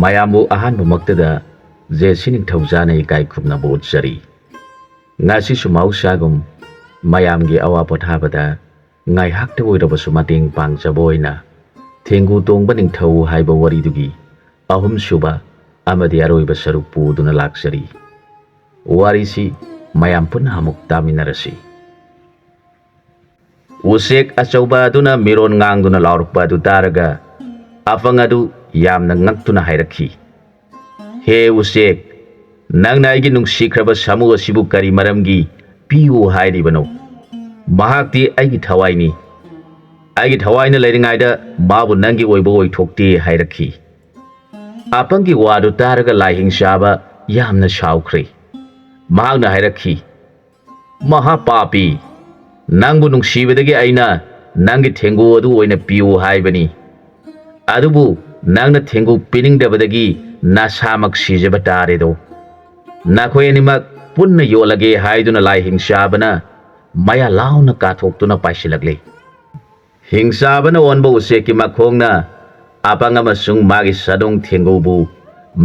ꯃꯌꯥꯝꯕꯨ ꯑꯍꯥꯟꯕꯃꯛꯇꯗ ꯖꯦꯁꯤ ꯅꯤꯡꯊꯧꯖꯥꯅ ꯏꯀꯥꯏ ꯈꯨꯝꯅꯕ ꯎꯠꯆꯔꯤ꯫ ꯉꯁꯤꯁꯨ ꯃꯍꯧꯁꯥꯒꯨꯝ ꯃꯌꯥꯝꯒꯤ ꯑꯋꯥ ꯄꯣꯊꯥꯕꯗ ꯉꯥꯏꯍꯥꯛꯇ ꯑꯣꯏꯔꯕꯁꯨ ꯃꯇꯦꯡ ꯄꯥꯡꯖꯕ ꯑꯣꯏꯅ ꯊꯦꯡꯒꯨ ꯇꯣꯡꯕ ꯅꯤꯡꯊꯧ ꯍꯥꯏꯕ ꯋꯥꯔꯤꯗꯨꯒꯤ ꯑꯍꯨꯝꯁꯨꯕ ꯑꯃꯗꯤ ꯑꯔꯣꯏꯕ ꯁꯔꯨꯛ ꯄꯨꯗꯨꯅ ꯂꯥꯛꯆꯔꯤ꯫ ꯋꯥꯔꯤꯁꯤ ꯃꯌꯥꯝ ꯄꯨꯟꯅ ꯑꯃꯨꯛ ꯇꯥꯃꯤꯟꯅꯔꯁꯤ꯫ ꯎꯆꯦꯛ ꯑꯆꯧꯕ ꯑꯗꯨꯅ ꯃꯤꯔꯣꯟ ꯉꯥꯡꯗꯨꯅ ꯂꯥꯎꯔꯛꯄ ꯑꯗꯨ ꯇꯥꯔꯒ ꯑꯄꯪ ꯑꯗꯨ ꯌꯥꯝꯅ ꯉꯛꯇꯨꯅ ꯍꯥꯏꯔꯛꯈꯤ, "ꯍꯦ ꯎꯆꯦꯛ, ꯅꯪꯅ ꯑꯩꯒꯤ ꯅꯨꯡꯁꯤꯈ꯭ꯔꯕ ꯁꯥꯃꯨ ꯑꯁꯤꯕꯨ ꯀꯔꯤ ꯃꯔꯝꯒꯤ ꯄꯤꯌꯨ ꯍꯥꯏꯔꯤꯕꯅꯣ? ꯃꯍꯥꯛꯇꯤ ꯑꯩꯒꯤ ꯊꯋꯥꯏꯅꯤ꯫ ꯑꯩꯒꯤ ꯊꯋꯥꯏꯅ ꯂꯩꯔꯤꯉꯩꯗ ꯃꯥꯕꯨ ꯅꯪꯒꯤ ꯑꯣꯏꯕ ꯑꯣꯏꯊꯣꯛꯇꯦ" ꯍꯥꯏꯔꯛꯈꯤ꯫ ꯑꯄꯪꯒꯤ ꯋꯥꯗꯨ ꯇꯥꯔꯒ ꯂꯥꯏꯍꯤꯡꯆꯥꯕ ꯌꯥꯝꯅ ꯁꯥꯎꯈ꯭ꯔꯦ꯫ ꯃꯍꯥꯛꯅ ꯍꯥꯏꯔꯛꯈꯤ, "ꯃꯍꯥꯄꯥꯄꯤ, ꯅꯪꯕꯨ ꯅꯨꯡꯁꯤꯕꯗꯒꯤ ꯑꯩꯅ ꯅꯪꯒꯤ ꯊꯦꯡꯒꯨ ꯑꯗꯨ ꯑꯣꯏꯅ ꯄꯤꯌꯨ ꯍꯥꯏꯕꯅꯤ꯫ ꯑꯗꯨꯕꯨ ꯅꯪꯅ ꯊꯦꯡꯒꯨ ꯄꯤꯅꯤꯡꯗꯕꯗꯒꯤ ꯅꯁꯥꯃꯛ ꯁꯤꯖꯕ ꯇꯥꯔꯦꯗꯣ꯫ ꯅꯈꯣꯏ ꯑꯅꯤꯃꯛ ꯄꯨꯟꯅ ꯌꯣꯜꯂꯒꯦ ꯍꯥꯏꯗꯨꯅ ꯂꯥꯏꯍꯤꯡꯆꯥꯕꯅ ꯃꯌꯥ ꯂꯥꯎꯅ ꯀꯥꯊꯣꯛꯇꯨꯅ ꯄꯥꯏꯁꯤꯜꯂꯛꯂꯦ꯫ ꯍꯤꯡꯆꯥꯕꯅ ꯑꯣꯟꯕ ꯎꯆꯦꯛꯀꯤ ꯃꯈꯣꯡꯅ ꯑꯄꯪ ꯑꯃꯁꯨꯡ ꯃꯥꯒꯤ ꯁꯥꯗꯣꯡ ꯊꯦꯡꯒꯨꯕꯨ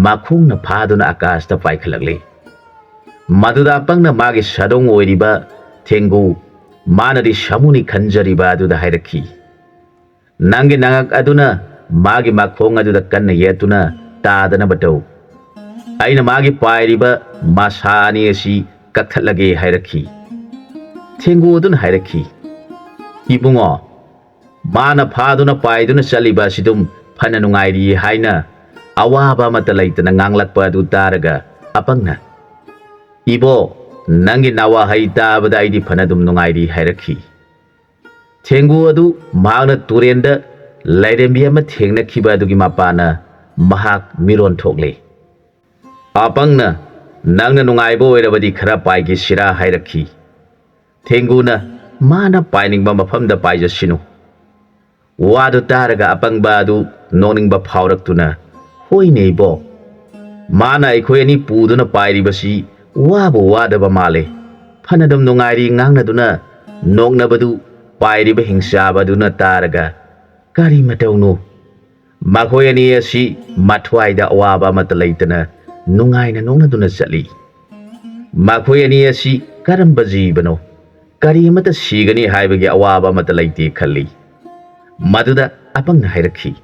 ꯃꯈꯣꯡꯅ ꯐꯥꯗꯨꯅ ꯑꯀꯥꯁꯇ ꯄꯥꯏꯈꯠꯂꯛꯂꯦ꯫ ꯃꯗꯨꯗ ꯑꯄꯪꯅ ꯃꯥꯒꯤ ꯁꯥꯗꯣꯡ ꯑꯣꯏꯔꯤꯕ ꯊꯦꯡꯒꯨ, ꯃꯥꯅꯗꯤ ꯁꯥꯃꯨꯅꯤ ꯈꯟꯖꯔꯤꯕ ꯑꯗꯨꯗ ꯍꯥꯏꯔꯛꯈꯤ, "ꯅꯪꯒꯤ ꯅꯉꯛ ꯑꯗꯨꯅ ꯃꯥꯒꯤ ꯃꯈꯣꯡ ꯑꯗꯨꯗ ꯀꯟꯅ ꯌꯦꯠꯇꯨꯅ ꯇꯥꯗꯅꯕ ꯇꯧ꯫ ꯑꯩꯅ ꯃꯥꯒꯤ ꯄꯥꯏꯔꯤꯕ ꯃꯁꯥ ꯑꯅꯤ ꯑꯁꯤ ꯀꯛꯊꯠꯂꯒꯦ" ꯍꯥꯏꯔꯛꯈꯤ꯫ ꯊꯦꯡꯒꯨ ꯑꯗꯨꯅ ꯍꯥꯏꯔꯛꯈꯤ, "ꯏꯕꯨꯡꯉꯣ, ꯃꯥꯅ ꯐꯥꯗꯨꯅ ꯄꯥꯏꯗꯨꯅ ꯆꯠꯂꯤꯕ ꯑꯁꯤꯗꯨꯝ ꯐꯅ ꯅꯨꯡꯉꯥꯏꯔꯤ" ꯍꯥꯏꯅ ꯑꯋꯥꯕ ꯑꯃꯠꯇ ꯂꯩꯇꯅ ꯉꯥꯡꯂꯛꯄ ꯑꯗꯨ ꯇꯥꯔꯒ ꯑꯄꯪꯅ, "ꯏꯕꯣ, ꯅꯪꯒꯤ ꯅꯋꯥꯍꯩ ꯇꯥꯕꯗ ꯑꯩꯗꯤ ꯐꯅꯗꯨꯝ ꯅꯨꯡꯉꯥꯏꯔꯤ" ꯍꯥꯏꯔꯛꯈꯤ꯫ ꯊꯦꯡꯒꯨ ꯑꯗꯨ ꯃꯍꯥꯛꯅ ꯇꯨꯔꯦꯟꯗ ꯂꯥꯏꯔꯦꯝꯕꯤ ꯑꯃ ꯊꯦꯡꯅꯈꯤꯕ ꯑꯗꯨꯒꯤ ꯃꯄꯥꯟꯅ ꯃꯍꯥꯛ ꯃꯤꯔꯣꯟ ꯊꯣꯛꯂꯦ꯫ ꯑꯄꯪꯅ, "ꯅꯪꯅ ꯅꯨꯡꯉꯥꯏꯕ ꯑꯣꯏꯔꯕꯗꯤ ꯈꯔ ꯄꯥꯏꯒꯦꯁꯤꯔꯥ" ꯍꯥꯏꯔꯛꯈꯤ꯫ ꯊꯦꯡꯒꯨꯅ, "ꯃꯥꯅ ꯄꯥꯏꯅꯤꯡꯕ ꯃꯐꯝꯗ ꯄꯥꯏꯖꯁꯤꯅꯨ." ꯋꯥꯗꯨ ꯇꯥꯔꯒ ꯑꯄꯪꯕ ꯑꯗꯨ ꯅꯣꯛꯅꯤꯡꯕ ꯐꯥꯎꯔꯛꯇꯨꯅ, "ꯍꯣꯏꯅꯦ ꯏꯕꯣ, ꯃꯥꯅ ꯑꯩꯈꯣꯏ ꯑꯅꯤ ꯄꯨꯗꯨꯅ ꯄꯥꯏꯔꯤꯕꯁꯤ ꯋꯥꯕꯨ ꯋꯥꯗꯕ ꯃꯥꯜꯂꯦ꯫ ꯐꯅꯗꯨꯝ ꯅꯨꯡꯉꯥꯏꯔꯤ" ꯉꯥꯡꯅꯗꯨꯅ ꯅꯣꯛꯅꯕꯗꯨ ꯄꯥꯏꯔꯤꯕ ꯍꯤꯡꯆꯥꯕ ꯑꯗꯨꯅ ꯇꯥꯔꯒ, "ꯀꯔꯤ ꯃꯇꯧꯅꯣ? ꯃꯈꯣꯏ ꯑꯅꯤ ꯑꯁꯤ ꯃꯊ꯭ꯋꯥꯏꯗ ꯑꯋꯥꯕ ꯑꯃꯠꯇ ꯂꯩꯇꯅ ꯅꯨꯡꯉꯥꯏꯅ ꯅꯣꯛꯅꯗꯨꯅ ꯆꯠꯂꯤ꯫ ꯃꯈꯣꯏ ꯑꯅꯤ ꯑꯁꯤ ꯀꯔꯝꯕ ꯖꯤꯕꯅꯣ? ꯀꯔꯤ ꯑꯃꯠꯇ ꯁꯤꯒꯅꯤ ꯍꯥꯏꯕꯒꯤ ꯑꯋꯥꯕ ꯑꯃꯠꯇ ꯂꯩꯇꯦ ꯈꯜꯂꯤ." ꯃꯗꯨꯗ ꯑꯄꯪꯅ ꯍꯥꯏꯔꯛꯈꯤ,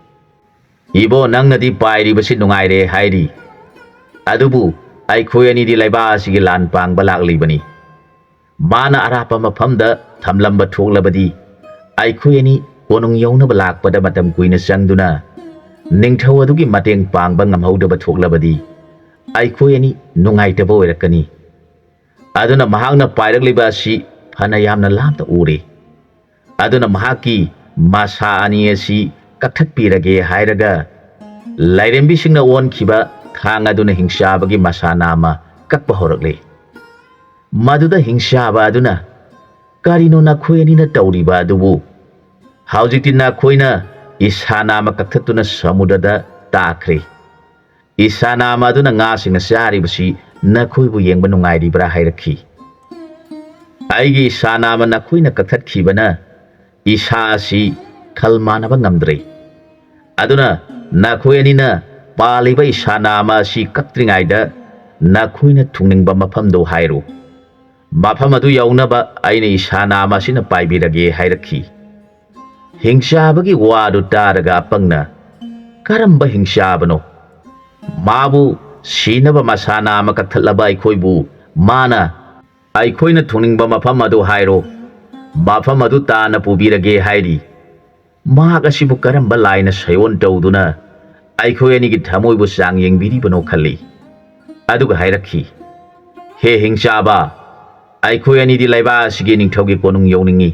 "ꯏꯕꯣ, ꯅꯪꯅꯗꯤ ꯄꯥꯏꯔꯤꯕꯁꯤ ꯅꯨꯡꯉꯥꯏꯔꯦ ꯍꯥꯏꯔꯤ, ꯑꯗꯨꯕꯨ ꯑꯩꯈꯣꯏ ꯑꯅꯤꯗꯤ ꯂꯩꯕꯥꯛ ꯑꯁꯤꯒꯤ ꯂꯥꯟ ꯄꯥꯡꯕ ꯂꯥꯛꯂꯤꯕꯅꯤ꯫ ꯃꯥꯅ ꯑꯔꯥꯞꯄ ꯃꯐꯝꯗ ꯊꯝꯂꯝꯕ ꯊꯣꯛꯂꯕꯗꯤ ꯑꯩꯈꯣꯏ ꯑꯅꯤ ꯀꯣꯅꯨꯡ ꯌꯧꯅꯕ ꯂꯥꯛꯄꯗ ꯃꯇꯝ ꯀꯨꯏꯅ ꯆꯪꯗꯨꯅ ꯅꯤꯡꯊꯧ ꯑꯗꯨꯒꯤ ꯃꯇꯦꯡ ꯄꯥꯡꯕ ꯉꯝꯍꯧꯗꯕ ꯊꯣꯛꯂꯕꯗꯤ ꯑꯩꯈꯣꯏ ꯑꯅꯤ ꯅꯨꯡꯉꯥꯏꯇꯕ ꯑꯣꯏꯔꯛꯀꯅꯤ꯫ ꯑꯗꯨꯅ ꯃꯍꯥꯛꯅ ꯄꯥꯏꯔꯛꯂꯤꯕ ꯑꯁꯤ ꯐꯅ ꯌꯥꯝꯅ ꯂꯥꯞꯅ ꯎꯔꯦ꯫ ꯑꯗꯨꯅ ꯃꯍꯥꯛꯀꯤ ꯃꯁꯥ ꯑꯅꯤ ꯑꯁꯤ ꯀꯛꯊꯠꯄꯤꯔꯒꯦ" ꯍꯥꯏꯔꯒ ꯂꯥꯏꯔꯦꯝꯕꯤꯁꯤꯡꯅ ꯑꯣꯟꯈꯤꯕ ꯊꯥꯡ ꯑꯗꯨꯅ ꯍꯤꯡꯆꯥꯕꯒꯤ ꯃꯁꯥ ꯅꯥꯝꯃ ꯀꯛꯄ ꯍꯧꯔꯛꯂꯦ꯫ ꯃꯗꯨꯗ ꯍꯤꯡꯆꯥꯕ ꯑꯗꯨꯅ, "ꯀꯔꯤꯅꯣ ꯅꯈꯣꯏ ꯑꯅꯤꯅ ꯇꯧꯔꯤꯕ ꯑꯗꯨꯕꯨ? ꯍꯧꯖꯤꯛꯇꯤ ꯅꯈꯣꯏꯅ ꯏꯁꯥ ꯅꯥꯝꯃ ꯀꯛꯊꯠꯇꯨꯅ ꯁꯃꯨꯗ꯭ꯔꯗ ꯇꯥꯈ꯭ꯔꯦ꯫ ꯏꯁꯥ ꯅꯥꯝꯃ ꯑꯗꯨꯅ ꯉꯥꯁꯤꯡꯅ ꯆꯥꯔꯤꯕꯁꯤ ꯅꯈꯣꯏꯕꯨ ꯌꯦꯡꯕ ꯅꯨꯡꯉꯥꯏꯔꯤꯕ꯭ꯔꯥ" ꯍꯥꯏꯔꯛꯈꯤ꯫ "ꯑꯩꯒꯤ ꯏꯁꯥ ꯅꯥꯝꯃ ꯅꯈꯣꯏꯅ ꯀꯛꯊꯠꯈꯤꯕꯅ ꯏꯁꯥ ꯑꯁꯤ ꯈꯜ ꯃꯥꯟꯅꯕ ꯉꯝꯗ꯭ꯔꯦ꯫ ꯑꯗꯨꯅ ꯅꯈꯣꯏ ꯑꯅꯤꯅ ꯄꯥꯜꯂꯤꯕ ꯏꯁꯥ ꯅꯥꯝꯃ ꯑꯁꯤ ꯀꯛꯇ꯭ꯔꯤꯉꯩꯗ ꯅꯈꯣꯏꯅ ꯊꯨꯡꯅꯤꯡꯕ ꯃꯐꯝꯗꯣ ꯍꯥꯏꯔꯣ꯫ ꯃꯐꯝ ꯑꯗꯨ ꯌꯧꯅꯕ ꯑꯩꯅ ꯏꯁꯥ ꯅꯥꯝꯃ ꯑꯁꯤꯅ ꯄꯥꯏꯕꯤꯔꯒꯦ" ꯍꯥꯏꯔꯛꯈꯤ꯫ ꯍꯤꯡꯆꯥꯕꯒꯤ ꯋꯥꯗꯨ ꯇꯥꯔꯒ ꯑꯄꯪꯅ, "ꯀꯔꯝꯕ ꯍꯤꯡꯆꯥꯕꯅꯣ? ꯃꯥꯕꯨ ꯁꯤꯅꯕ ꯃꯁꯥ ꯅꯥꯝꯃ ꯀꯛꯊꯠꯂꯕ ꯑꯩꯈꯣꯏꯕꯨ ꯃꯥꯅ ꯑꯩꯈꯣꯏꯅ ꯊꯨꯡꯅꯤꯡꯕ ꯃꯐꯝ ꯑꯗꯨ ꯍꯥꯏꯔꯣ, ꯃꯐꯝ ꯑꯗꯨ ꯇꯥꯟꯅ ꯄꯨꯕꯤꯔꯒꯦ ꯍꯥꯏꯔꯤ꯫ ꯃꯍꯥꯛ ꯑꯁꯤꯕꯨ ꯀꯔꯝꯕ ꯂꯥꯏꯅ ꯁꯩꯑꯣꯟ ꯇꯧꯗꯨꯅ ꯑꯩꯈꯣꯏ ꯑꯅꯤꯒꯤ ꯊꯃꯣꯏꯕꯨ ꯆꯥꯡ ꯌꯦꯡꯕꯤꯔꯤꯕꯅꯣ ꯈꯜꯂꯤ." ꯑꯗꯨꯒ ꯍꯥꯏꯔꯛꯈꯤ, "ꯍꯦ ꯍꯤꯡꯆꯥꯕ, ꯑꯩꯈꯣꯏ ꯑꯅꯤꯗꯤ ꯂꯩꯕꯥꯛ ꯑꯁꯤꯒꯤ ꯅꯤꯡꯊꯧꯒꯤ ꯀꯣꯅꯨꯡ ꯌꯧꯅꯤꯡꯉꯤ,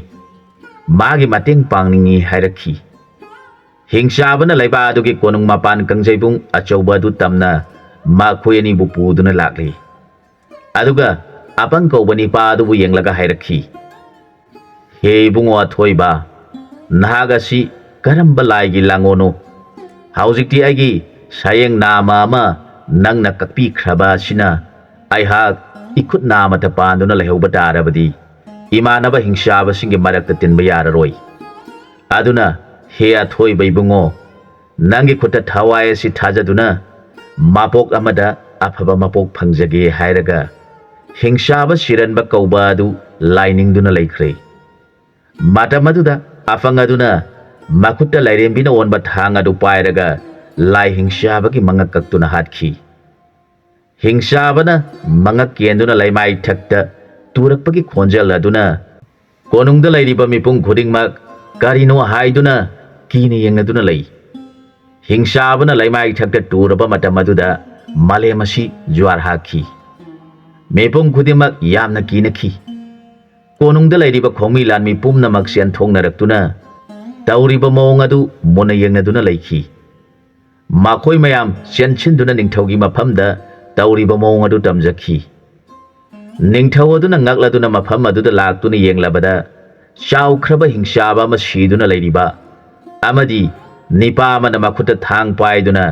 ꯃꯥꯒꯤ ꯃꯇꯦꯡ ꯄꯥꯡꯅꯤꯡꯉꯤ" ꯍꯥꯏꯔꯛꯈꯤ꯫ ꯍꯤꯡꯆꯥꯕꯅ ꯂꯩꯕꯥꯛ ꯑꯗꯨꯒꯤ ꯀꯣꯅꯨꯡ ꯃꯄꯥꯟ ꯀꯥꯡꯖꯩꯕꯨꯡ ꯑꯆꯧꯕ ꯑꯗꯨ ꯇꯝꯅ ꯃꯈꯣꯏ ꯑꯅꯤꯕꯨ ꯄꯨꯗꯨꯅ ꯂꯥꯛꯂꯤ꯫ ꯑꯗꯨꯒ ꯑꯄꯪ ꯀꯧꯕ ꯅꯤꯄꯥ ꯑꯗꯨꯕꯨ ꯌꯦꯡꯂꯒ ꯍꯥꯏꯔꯛꯈꯤ, "ꯍꯦ ꯏꯕꯨꯡꯉꯣ ꯑꯊꯣꯏꯕ, ꯅꯍꯥꯛ ꯑꯁꯤ ꯀꯔꯝꯕ ꯂꯥꯏꯒꯤ ꯂꯥꯡꯑꯣꯟꯅꯣ? ꯍꯧꯖꯤꯛꯇꯤ ꯑꯩꯒꯤ ꯁꯌꯦꯡ ꯅꯥꯝꯃ ꯑꯃ ꯅꯪꯅ ꯀꯛꯄꯤꯈ꯭ꯔꯕ ꯑꯁꯤꯅ ꯑꯩꯍꯥꯛ ꯏꯈꯨꯠ ꯅꯥꯝꯃꯇ ꯄꯥꯟꯗꯨꯅ ꯂꯩꯍꯧꯕ ꯇꯥꯔꯕꯗꯤ ꯏꯃꯥꯟꯅꯕ ꯍꯤꯡꯆꯥꯕꯁꯤꯡꯒꯤ ꯃꯔꯛꯇ ꯇꯤꯟꯕ ꯌꯥꯔꯔꯣꯏ꯫ ꯑꯗꯨꯅ ꯍꯦ ꯑꯊꯣꯏꯕ ꯏꯕꯨꯡꯉꯣ, ꯅꯪꯒꯤ ꯈꯨꯠꯇ ꯊꯋꯥꯏ ꯑꯁꯤ ꯊꯥꯖꯗꯨꯅ ꯃꯄꯣꯛ ꯑꯃꯗ ꯑꯐꯕ ꯃꯄꯣꯛ ꯐꯪꯖꯒꯦ ꯍꯥꯏꯔꯒ ꯍꯤꯡꯁꯥꯕ ꯁꯤꯔꯟꯕ ꯀꯧꯕ ꯑꯗꯨ ꯂꯥꯏꯅꯤꯡꯗꯨꯅ ꯂꯩꯈ꯭ꯔꯦ꯫ ꯃꯇꯝ ꯑꯗꯨꯗ ꯑꯐꯪ ꯑꯗꯨꯅ ꯃꯈꯨꯠꯇ ꯂꯥꯏꯔꯦꯝꯕꯤꯅ ꯑꯣꯟꯕ ꯊꯥꯡ ꯑꯗꯨ ꯄꯥꯏꯔꯒ ꯂꯥꯏ ꯍꯤꯡꯁꯥꯕꯒꯤ ꯃꯉꯛ ꯀꯛꯇꯨꯅ ꯍꯥꯠꯈꯤ꯫ ꯍꯤꯡꯁꯥꯕꯅ ꯃꯉꯛ ꯀꯦꯟꯗꯨꯅ ꯂꯩꯃꯥꯏ ꯊꯛꯇ ꯇꯨꯔꯛꯄꯒꯤ ꯈꯣꯟꯖꯦꯜ ꯑꯗꯨꯅ ꯀꯣꯅꯨꯡꯗ ꯂꯩꯔꯤꯕ ꯃꯤꯄꯨꯝ ꯈꯨꯗꯤꯡꯃꯛ ꯀꯔꯤꯅꯣ ꯍꯥꯏꯗꯨꯅ ꯀꯤꯅ ꯌꯦꯡꯅꯗꯨꯅ ꯂꯩ꯫ ꯍꯤꯡꯁꯥꯕꯅ ꯂꯩꯃꯥꯏ ꯊꯛꯇ ꯇꯨꯔꯕ ꯃꯇꯝ ꯑꯗꯨꯗ ꯃꯥꯂꯦꯝ ꯑꯁꯤ ꯖ꯭ꯋꯥꯔ ꯍꯥꯈꯤ꯫ ꯃꯤꯄꯨꯝ ꯈꯨꯗꯤꯡꯃꯛ ꯌꯥꯝꯅ ꯀꯤꯅꯈꯤ꯫ ꯀꯣꯅꯨꯡꯗ ꯂꯩꯔꯤꯕ ꯈꯣꯡꯃꯤ ꯂꯥꯟꯃꯤ ꯄꯨꯝꯅꯃꯛ ꯆꯦꯟꯊꯣꯛꯅꯔꯛꯇꯨꯅ ꯇꯧꯔꯤꯕ ꯃꯑꯣꯡ ꯑꯗꯨ ꯃꯨꯟꯅ ꯌꯦꯡꯅꯗꯨꯅ ꯂꯩꯈꯤ꯫ ꯃꯈꯣꯏ ꯃꯌꯥꯝ ꯆꯦꯟꯁꯤꯟꯗꯨꯅ ꯅꯤꯡꯊꯧꯒꯤ ꯃꯐꯝꯗ ꯇꯧꯔꯤꯕ ꯃꯑꯣꯡ ꯑꯗꯨ ꯇꯝꯖꯈꯤ꯫ ꯅꯤꯡꯊꯧ ꯑꯗꯨꯅ ꯉꯛꯂꯗꯨꯅ ꯃꯐꯝ ꯑꯗꯨꯗ ꯂꯥꯛꯇꯨꯅ ꯌꯦꯡꯂꯕꯗ ꯆꯥꯎꯈ꯭ꯔꯕ ꯍꯤꯡꯁꯥꯕ ꯑꯃ ꯁꯤꯗꯨꯅ ꯂꯩꯔꯤꯕ ꯑꯃꯗꯤ ꯅꯤꯄꯥ ꯑꯃꯅ ꯃꯈꯨꯠꯇ ꯊꯥꯡ ꯄꯥꯏꯗꯨꯅ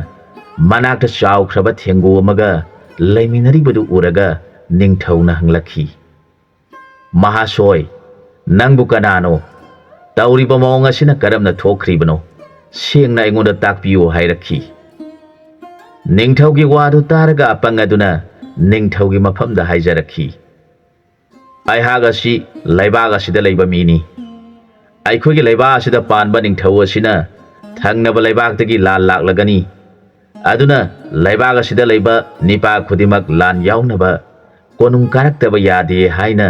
ꯃꯅꯥꯛꯇ ꯆꯥꯎꯈ꯭ꯔꯕ ꯊꯦꯡꯒꯨ ꯑꯃꯒ ꯂꯩꯃꯤꯟꯅꯔꯤꯕꯗꯨ ꯎꯔꯒ ꯅꯤꯡꯊꯧꯅ ꯍꯪꯂꯛꯈꯤ, "ꯃꯍꯥꯁꯣꯏ, ꯅꯪꯕꯨ ꯀꯅꯥꯅꯣ? ꯇꯧꯔꯤꯕ ꯃꯑꯣꯡ ꯑꯁꯤꯅ ꯀꯔꯝꯅ ꯊꯣꯛꯈ꯭ꯔꯤꯕꯅꯣ? ꯁꯦꯡꯅ ꯑꯩꯉꯣꯟꯗ ꯇꯥꯛꯄꯤꯌꯨ" ꯍꯥꯏꯔꯛꯈꯤ꯫ ꯅꯤꯡꯊꯧꯒꯤ ꯋꯥꯗꯨ ꯇꯥꯔꯒ ꯑꯄꯪ ꯑꯗꯨꯅ ꯅꯤꯡꯊꯧꯒꯤ ꯃꯐꯝꯗ ꯍꯥꯏꯖꯔꯛꯈꯤ, "ꯑꯩꯍꯥꯛ ꯑꯁꯤ ꯂꯩꯕꯥꯛ ꯑꯁꯤꯗ ꯂꯩꯕ ꯃꯤꯅꯤ꯫ ꯑꯩꯈꯣꯏꯒꯤ ꯂꯩꯕꯥꯛ ꯑꯁꯤꯗ ꯄꯥꯟꯕ ꯅꯤꯡꯊꯧ ꯑꯁꯤꯅ ꯊꯪꯅꯕ ꯂꯩꯕꯥꯛꯇꯒꯤ ꯂꯥꯟ ꯂꯥꯛꯂꯒꯅꯤ꯫ ꯑꯗꯨꯅ ꯂꯩꯕꯥꯛ ꯑꯁꯤꯗ ꯂꯩꯕ ꯅꯤꯄꯥ ꯈꯨꯗꯤꯡꯃꯛ ꯂꯥꯟ ꯌꯥꯎꯅꯕ ꯀꯣꯅꯨꯡ ꯀꯥꯔꯛꯇꯕ ꯌꯥꯗꯦ ꯍꯥꯏꯅ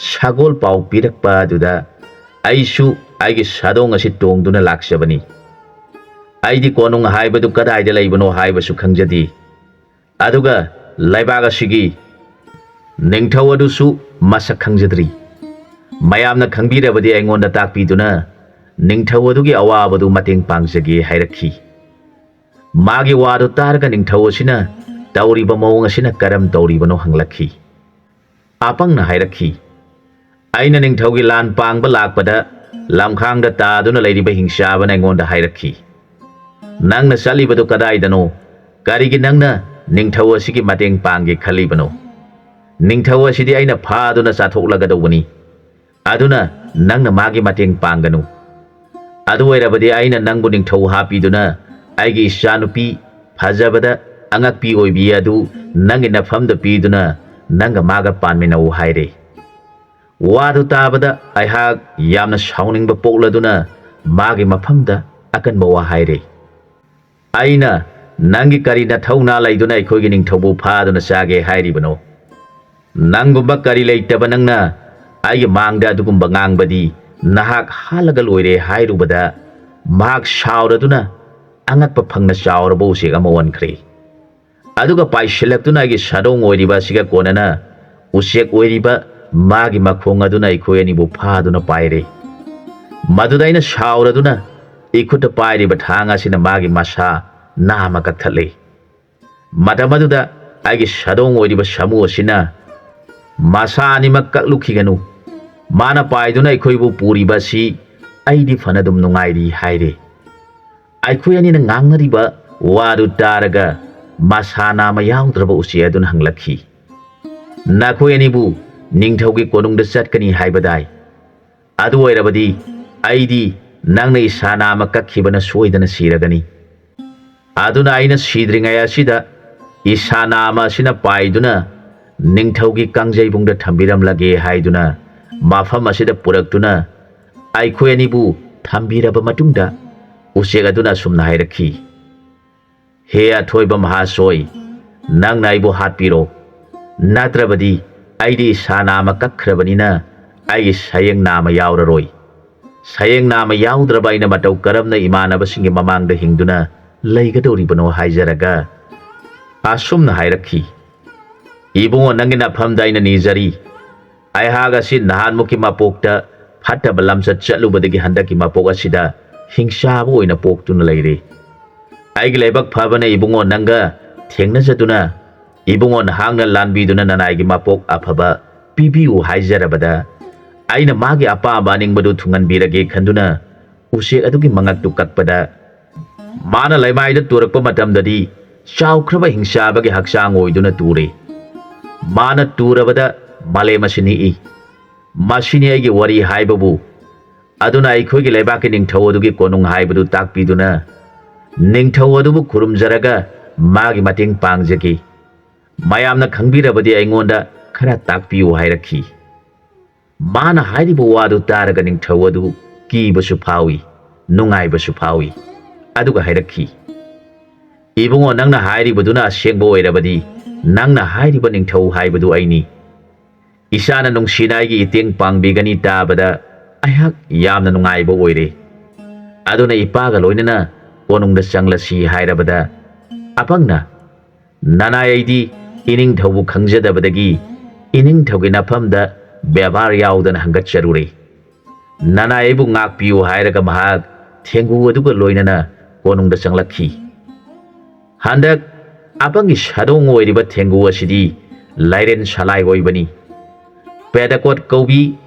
ꯁꯒꯣꯜ ꯄꯥꯎ ꯄꯤꯔꯛꯄ ꯑꯗꯨꯗ ꯑꯩꯁꯨ ꯑꯩꯒꯤ ꯁꯥꯗꯣꯡ ꯑꯁꯤ ꯇꯣꯡꯗꯨꯅ ꯂꯥꯛꯆꯕꯅꯤ꯫ ꯑꯩꯗꯤ ꯀꯣꯅꯨꯡ ꯍꯥꯏꯕꯗꯨ ꯀꯗꯥꯏꯗ ꯂꯩꯕꯅꯣ ꯍꯥꯏꯕꯁꯨ ꯈꯪꯖꯗꯦ꯫ ꯑꯗꯨꯒ ꯂꯩꯕꯥꯛ ꯑꯁꯤꯒꯤ ꯅꯤꯡꯊꯧ ꯑꯗꯨꯁꯨ ꯃꯁꯛ ꯈꯪꯖꯗ꯭ꯔꯤ꯫ ꯃꯌꯥꯝꯅ ꯈꯪꯕꯤꯔꯕꯗꯤ ꯑꯩꯉꯣꯟꯗ ꯇꯥꯛꯄꯤꯗꯨꯅ ꯅꯤꯡꯊꯧ ꯑꯗꯨꯒꯤ ꯑꯋꯥꯕꯗꯨ ꯃꯇꯦꯡ ꯄꯥꯡꯖꯒꯦ" ꯍꯥꯏꯔꯛꯈꯤ꯫ ꯃꯥꯒꯤ ꯋꯥꯗꯨ ꯇꯥꯔꯒ ꯅꯤꯡꯊꯧ ꯑꯁꯤꯅ ꯇꯧꯔꯤꯕ ꯃꯑꯣꯡ ꯑꯁꯤꯅ ꯀꯔꯝ ꯇꯧꯔꯤꯕꯅꯣ ꯍꯪꯂꯛꯈꯤ꯫ ꯑꯄꯪꯅ ꯍꯥꯏꯔꯛꯈꯤ, "ꯑꯩꯅ ꯅꯤꯡꯊꯧꯒꯤ ꯂꯥꯟ ꯄꯥꯡꯕ ꯂꯥꯛꯄꯗ ꯂꯝꯈꯥꯡꯗ ꯇꯥꯗꯨꯅ ꯂꯩꯔꯤꯕ ꯍꯤꯡꯁꯥꯕꯅ ꯑꯩꯉꯣꯟꯗ ꯍꯥꯏꯔꯛꯈꯤ, 'ꯅꯪꯅ ꯆꯠꯂꯤꯕꯗꯨ ꯀꯗꯥꯏꯗꯅꯣ? ꯀꯔꯤꯒꯤ ꯅꯪꯅ ꯅꯤꯡꯊꯧ ꯑꯁꯤꯒꯤ ꯃꯇꯦꯡ ꯄꯥꯡꯒꯦ ꯈꯜꯂꯤꯕꯅꯣ? ꯅꯤꯡꯊꯧ ꯑꯁꯤꯗꯤ ꯑꯩꯅ ꯐꯥꯗꯨꯅ ꯆꯥꯊꯣꯛꯂꯒꯗꯧꯕꯅꯤ꯫ ꯑꯗꯨꯅ ꯅꯪꯅ ꯃꯥꯒꯤ ꯃꯇꯦꯡ ꯄꯥꯡꯒꯅꯨ꯫ ꯑꯗꯨ ꯑꯣꯏꯔꯕꯗꯤ ꯑꯩꯅ ꯅꯪꯕꯨ ꯅꯤꯡꯊꯧ ꯍꯥꯞꯄꯤꯗꯨꯅ ꯑꯩꯒꯤ ꯏꯆꯥꯅꯨꯄꯤ ꯐꯖꯕꯗ ꯑꯉꯛꯄꯤ ꯑꯣꯏꯕꯤ ꯑꯗꯨ ꯅꯪꯒꯤ ꯅꯐꯝꯗ ꯄꯤꯗꯨꯅ ꯅꯪꯒ ꯃꯥꯒ ꯄꯥꯟꯃꯤꯟꯅꯧ' ꯍꯥꯏꯔꯦ꯫ ꯋꯥꯗꯨ ꯇꯥꯕꯗ ꯑꯩꯍꯥꯛ ꯌꯥꯝꯅ ꯁꯥꯎꯅꯤꯡꯕ ꯄꯣꯛꯂꯗꯨꯅ ꯃꯥꯒꯤ ꯃꯐꯝꯗ ꯑꯀꯟꯕ ꯋꯥ ꯍꯥꯏꯔꯦ꯫ ꯑꯩꯅ ꯅꯪꯒꯤ ꯀꯔꯤ ꯅꯊꯧꯅꯥ ꯂꯩꯗꯨꯅ ꯑꯩꯈꯣꯏꯒꯤ ꯅꯤꯡꯊꯧꯕꯨ ꯐꯥꯗꯨꯅ ꯆꯥꯒꯦ ꯍꯥꯏꯔꯤꯕꯅꯣ? ꯅꯪꯒꯨꯝꯕ ꯀꯔꯤ ꯂꯩꯇꯕ ꯅꯪꯅ ꯑꯩꯒꯤ ꯃꯥꯡꯗ ꯑꯗꯨꯒꯨꯝꯕ ꯉꯥꯡꯕꯗꯤ ꯅꯍꯥꯛ ꯍꯥꯠꯂꯒ ꯂꯣꯏꯔꯦ" ꯍꯥꯏꯔꯨꯕꯗ ꯃꯍꯥꯛ ꯁꯥꯎꯔꯗꯨꯅ ꯑꯉꯛꯄ ꯐꯪꯅ ꯆꯥꯎꯔꯕ ꯎꯆꯦꯛ ꯑꯃ ꯑꯣꯟꯈ꯭ꯔꯦ꯫ ꯑꯗꯨꯒ ꯄꯥꯏꯁꯤꯜꯂꯛꯇꯨꯅ ꯑꯩꯒꯤ ꯁꯥꯗꯣꯡ ꯑꯣꯏꯔꯤꯕ ꯑꯁꯤꯒ ꯀꯣꯟꯅꯅ ꯎꯆꯦꯛ ꯑꯣꯏꯔꯤꯕ ꯃꯥꯒꯤ ꯃꯈꯣꯡ ꯑꯗꯨꯅ ꯑꯩꯈꯣꯏ ꯑꯅꯤꯕꯨ ꯐꯥꯗꯨꯅ ꯄꯥꯏꯔꯦ꯫ ꯃꯗꯨꯗ ꯑꯩꯅ ꯁꯥꯎꯔꯗꯨꯅ ꯏꯈꯨꯠꯇ ꯄꯥꯏꯔꯤꯕ ꯊꯥꯡ ꯑꯁꯤꯅ ꯃꯥꯒꯤ ꯃꯁꯥ ꯅꯥꯝꯃ ꯀꯛꯊꯠꯂꯦ꯫ ꯃꯇꯝ ꯑꯗꯨꯗ ꯑꯩꯒꯤ ꯁꯥꯗꯣꯡ ꯑꯣꯏꯔꯤꯕ ꯁꯥꯃꯨ ꯑꯁꯤꯅ, "ꯃꯁꯥ ꯑꯅꯤꯃꯛ ꯀꯛꯂꯨꯈꯤꯒꯅꯨ꯫ ꯃꯥꯅ ꯄꯥꯏꯗꯨꯅ ꯑꯩꯈꯣꯏꯕꯨ ꯄꯨꯔꯤꯕ ꯑꯁꯤ ꯑꯩꯗꯤ ꯐꯅꯗꯨꯝ ꯅꯨꯡꯉꯥꯏꯔꯤ" ꯍꯥꯏꯔꯦ꯫ ꯑꯩꯈꯣꯏ ꯑꯅꯤꯅ ꯉꯥꯡꯅꯔꯤꯕ ꯋꯥꯗꯨ ꯇꯥꯔꯒ ꯃꯁꯥ ꯅꯥꯝꯃ ꯌꯥꯎꯗ꯭ꯔꯕ ꯎꯆꯦꯛ ꯑꯗꯨꯅ ꯍꯪꯂꯛꯈꯤ, "ꯅꯈꯣꯏ ꯑꯅꯤꯕꯨ ꯅꯤꯡꯊꯧꯒꯤ ꯀꯣꯅꯨꯡꯗ ꯆꯠꯀꯅꯤ ꯍꯥꯏꯕꯗꯥꯏ? ꯑꯗꯨ ꯑꯣꯏꯔꯕꯗꯤ ꯑꯩꯗꯤ ꯅꯪꯅ ꯏꯁꯥ ꯅꯥꯝꯃ ꯀꯛꯈꯤꯕꯅ ꯁꯣꯏꯗꯅ ꯁꯤꯔꯒꯅꯤ꯫ ꯑꯗꯨꯅ ꯑꯩꯅ ꯁꯤꯗ꯭ꯔꯤꯉꯩ ꯑꯁꯤꯗ ꯏꯁꯥ ꯅꯥꯝꯃ ꯑꯁꯤꯅ ꯄꯥꯏꯗꯨꯅ ꯅꯤꯡꯊꯧꯒꯤ ꯀꯥꯡꯖꯩꯕꯨꯡꯗ ꯊꯝꯕꯤꯔꯝꯂꯒꯦ" ꯍꯥꯏꯗꯨꯅ ꯃꯐꯝ ꯑꯁꯤꯗ ꯄꯨꯔꯛꯇꯨꯅ ꯑꯩꯈꯣꯏ ꯑꯅꯤꯕꯨ ꯊꯝꯕꯤꯔꯕ ꯃꯇꯨꯡꯗ ꯎꯆꯦꯛ ꯑꯗꯨꯅ ꯑꯁꯨꯝꯅ ꯍꯥꯏꯔꯛꯈꯤ, "ꯍꯦ ꯑꯊꯣꯏꯕ ꯃꯍꯥꯁꯣꯏ, ꯅꯪꯅ ꯑꯩꯕꯨ ꯍꯥꯠꯄꯤꯔꯣ꯫ ꯅꯠꯇ꯭ꯔꯕꯗꯤ ꯑꯩꯗꯤ ꯏꯁꯥ ꯅꯥꯝꯃ ꯀꯛꯈ꯭ꯔꯕꯅꯤꯅ ꯑꯩꯒꯤ ꯁꯌꯦꯡ ꯅꯥꯝꯃ ꯌꯥꯎꯔꯔꯣꯏ꯫ ꯁꯌꯦꯡ ꯅꯥꯝꯃ ꯌꯥꯎꯗ꯭ꯔꯕ ꯑꯩꯅ ꯃꯇꯧ ꯀꯔꯝꯅ ꯏꯃꯥꯟꯅꯕꯁꯤꯡꯒꯤ ꯃꯃꯥꯡꯗ ꯍꯤꯡꯗꯨꯅ ꯂꯩꯒꯗꯧꯔꯤꯕꯅꯣ" ꯍꯥꯏꯖꯔꯒ ꯑꯁꯨꯝꯅ ꯍꯥꯏꯔꯛꯈꯤ, "ꯏꯕꯨꯡꯉꯣ, ꯅꯪꯒꯤ ꯅꯐꯝꯗ ꯑꯩꯅ ꯅꯤꯖꯔꯤ꯫ ꯑꯩꯍꯥꯛ ꯑꯁꯤ ꯅꯍꯥꯟꯃꯨꯛꯀꯤ ꯃꯄꯣꯛꯇ ꯐꯠꯇꯕ ꯂꯝꯆꯠ ꯆꯠꯂꯨꯕꯗꯒꯤ ꯍꯟꯗꯛꯀꯤ ꯃꯄꯣꯛ ꯑꯁꯤꯗ ꯍꯤꯡꯁꯥꯕ ꯑꯣꯏꯅ ꯄꯣꯛꯇꯨꯅ ꯂꯩꯔꯦ꯫ ꯑꯩꯒꯤ ꯂꯥꯏꯕꯛ ꯐꯕꯅ ꯏꯕꯨꯡꯉꯣ ꯅꯪꯒ ꯊꯦꯡꯅꯖꯗꯨꯅ ꯏꯕꯨꯡꯉꯣ ꯅꯍꯥꯛꯅ ꯂꯥꯟꯕꯤꯗꯨꯅ ꯅꯅꯥꯏꯒꯤ ꯃꯄꯣꯛ ꯑꯐꯕ ꯄꯤꯕꯤꯌꯨ ꯍꯥꯏꯖꯔꯕꯗ ꯑꯩꯅ ꯃꯥꯒꯤ ꯑꯄꯥꯝꯕ ꯑꯅꯤꯡꯕꯗꯨ ꯊꯨꯡꯍꯟꯕꯤꯔꯒꯦ ꯈꯟꯗꯨꯅ ꯎꯆꯦꯛ ꯑꯗꯨꯒꯤ ꯃꯉꯛꯇꯨ ꯀꯛꯄꯗ ꯃꯥꯅ ꯂꯩꯃꯥꯏꯗ ꯇꯨꯔꯛꯄ ꯃꯇꯝꯗꯗꯤ ꯆꯥꯎꯈ꯭ꯔꯕ ꯍꯤꯡꯁꯥꯕꯒꯤ ꯍꯛꯆꯥꯡ ꯑꯣꯏꯗꯨꯅ ꯇꯨꯔꯦ꯫ ꯃꯥꯅ ꯇꯨꯔꯕꯗ ꯃꯥꯂꯦꯝ ꯑꯁꯤ ꯅꯤꯛꯏ꯫ ꯃꯁꯤꯅꯤ ꯑꯩꯒꯤ ꯋꯥꯔꯤ ꯍꯥꯏꯕꯕꯨ꯫ ꯑꯗꯨꯅ ꯑꯩꯈꯣꯏꯒꯤ ꯂꯩꯕꯥꯛꯀꯤ ꯅꯤꯡꯊꯧ ꯑꯗꯨꯒꯤ ꯀꯣꯅꯨꯡ ꯍꯥꯏꯕꯗꯨ ꯇꯥꯛꯄꯤꯗꯨꯅ ꯅꯤꯡꯊꯧ ꯑꯗꯨꯕꯨ ꯈꯨꯔꯨꯝꯖꯔꯒ ꯃꯥꯒꯤ ꯃꯇꯦꯡ ꯄꯥꯡꯖꯒꯦ ꯃꯌꯥꯝꯅ ꯈꯪꯕꯤꯔꯕꯗꯤ ꯑꯩꯉꯣꯟꯗ ꯈꯔ ꯇꯥꯛꯄꯤꯌꯨ ꯍꯥꯏꯔꯛꯈꯤ ꯃꯥꯅ ꯍꯥꯏꯔꯤꯕ ꯋꯥꯗꯨ ꯇꯥꯔꯒ ꯅꯤꯡꯊꯧ ꯑꯗꯨ ꯀꯤꯕꯁꯨ ꯐꯥꯎꯏ ꯅꯨꯡꯉꯥꯏꯕꯁꯨ ꯐꯥꯎꯏ ꯑꯗꯨꯒ ꯍꯥꯏꯔꯛꯈꯤ ꯏꯕꯨꯡꯉꯣ ꯅꯪꯅ ꯍꯥꯏꯔꯤꯕꯗꯨꯅ ꯑꯁꯦꯡꯕ ꯑꯣꯏꯔꯕꯗꯤ ꯅꯪꯅ ꯍꯥꯏꯔꯤꯕ ꯅꯤꯡꯊꯧ ꯍꯥꯏꯕꯗꯨ ꯑꯩꯅꯤ ꯏꯁꯥꯅ ꯅꯨꯡꯁꯤꯅ ꯑꯩꯒꯤ ꯏꯇꯦꯡ ꯄꯥꯡꯕꯤꯒꯅꯤ ꯇꯥꯕꯗ ꯑꯩꯍꯥꯛ ꯌꯥꯝꯅ ꯅꯨꯡꯉꯥꯏꯕ ꯑꯣꯏꯔꯦ ꯑꯗꯨꯅ ꯏꯄꯥꯒ ꯂꯣꯏꯅꯅ ꯀꯣꯅꯨꯡꯗ ꯆꯪꯂꯁꯤ ꯍꯥꯏꯔꯕꯗ ꯑꯄꯪꯅ ꯅꯅꯥꯏ ꯑꯩꯗꯤ ꯏꯅꯤꯡꯊꯧꯕꯨ ꯈꯪꯖꯗꯕꯗꯒꯤ ꯏꯅꯤꯡꯊꯧꯒꯤ ꯅꯐꯝꯗ ꯕꯦꯕꯥꯔ ꯌꯥꯎꯗꯅ ꯍꯪꯒꯠꯆꯔꯨꯔꯦ ꯅꯅꯥꯏ ꯑꯩꯕꯨ ꯉꯥꯛꯄꯤꯌꯨ ꯍꯥꯏꯔꯒ ꯃꯍꯥꯛ ꯊꯦꯡꯒꯨ ꯑꯗꯨꯒ ꯂꯣꯏꯅꯅ ꯀꯣꯅꯨꯡꯗ ꯆꯪꯂꯛꯈꯤ ꯍꯟꯗꯛ ꯑꯄꯪꯒꯤ ꯁꯥꯗꯣꯡ ꯑꯣꯏꯔꯤꯕ ꯊꯦꯡꯒꯨ ꯑꯁꯤꯗꯤ ꯂꯥꯏꯔꯦꯟ ꯁꯂꯥꯏ ꯑꯣꯏꯕꯅꯤ ꯄꯦꯗꯥꯀꯣꯠ ꯀꯧꯕꯤ